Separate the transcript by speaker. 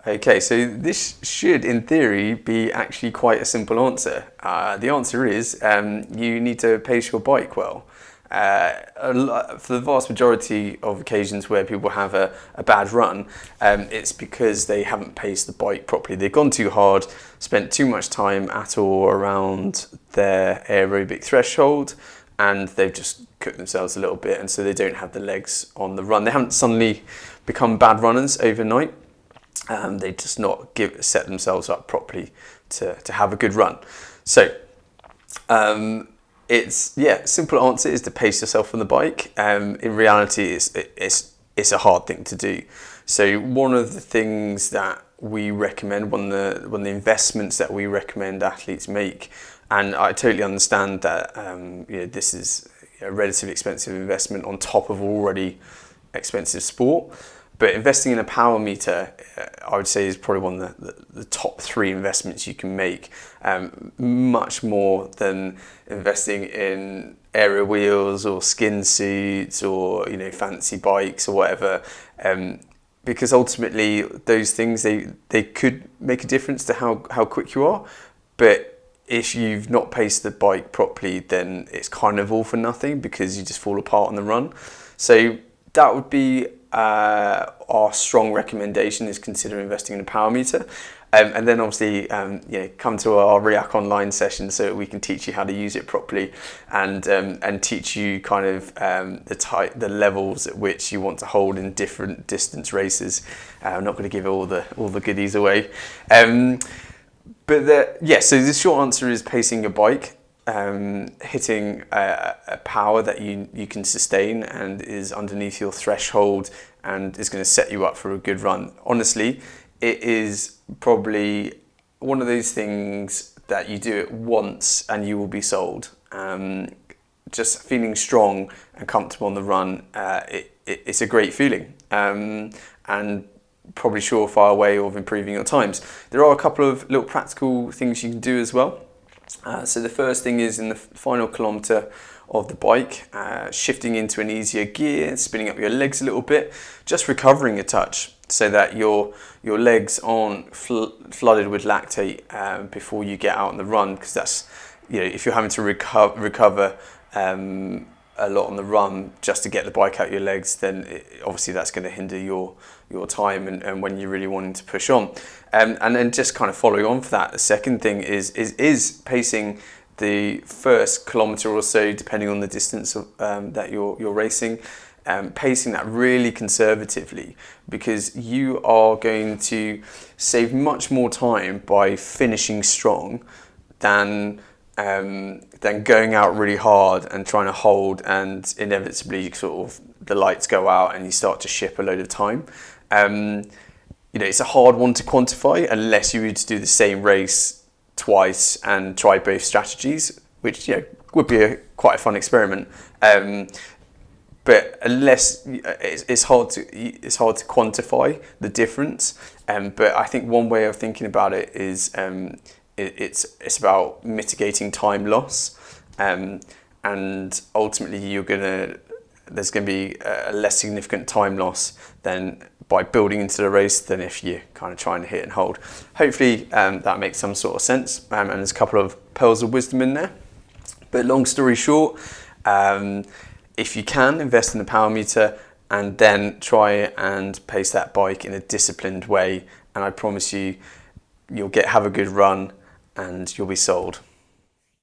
Speaker 1: Okay, so this should, in theory, be actually quite a simple answer. The answer is you need to pace your bike well. For the vast majority of occasions where people have a bad run, it's because they haven't paced the bike properly. They've gone too hard, spent too much time at or around their aerobic threshold, and they've just cooked themselves a little bit, and so they don't have the legs on the run. They haven't suddenly become bad runners overnight. They just not set themselves up properly to have a good run. So simple answer is to pace yourself on the bike. In reality, it's a hard thing to do. So one of the things that we recommend, one of the investments that we recommend athletes make, and I totally understand that this is a relatively expensive investment on top of already expensive sport. But investing in a power meter, I would say, is probably one of the top 3 investments you can make, much more than investing in aero wheels or skin suits or fancy bikes or whatever, because ultimately those things they could make a difference to how quick you are, but if you've not paced the bike properly, then it's kind of all for nothing because you just fall apart on the run. So that would be our strong recommendation, is consider investing in a power meter, and then obviously come to our RIAK online session so that we can teach you how to use it properly and teach you kind of the levels at which you want to hold in different distance races. I'm not going to give all the goodies away, so the short answer is pacing your bike. Hitting a power that you can sustain and is underneath your threshold and is going to set you up for a good run. Honestly, it is probably one of those things that you do it once and you will be sold. Just feeling strong and comfortable on the run, it's a great feeling, and probably surefire way of improving your times. There are a couple of little practical things you can do as well. So the first thing is, in the final kilometer of the bike, shifting into an easier gear, spinning up your legs a little bit, just recovering a touch so that your legs aren't flooded with lactate before you get out on the run, because that's, if you're having to recover a lot on the run just to get the bike out your legs, then obviously that's going to hinder your time and when you're really wanting to push on. And then just kind of following on for that, the second thing is pacing the first kilometer or so, depending on the distance that you're racing, pacing that really conservatively, because you are going to save much more time by finishing strong than going out really hard and trying to hold, and inevitably sort of the lights go out and you start to ship a load of time. It's a hard one to quantify unless you were to do the same race twice and try both strategies, which would be quite a fun experiment. But unless it's hard to quantify the difference. But I think one way of thinking about it is it's about mitigating time loss, and ultimately there's going to be a less significant time loss than by building into the race than if you're kind of trying to hit and hold. Hopefully that makes some sort of sense, and there's a couple of pearls of wisdom in there. But long story short, if you can, invest in the power meter and then try and pace that bike in a disciplined way, and I promise you'll have a good run and you'll be sold.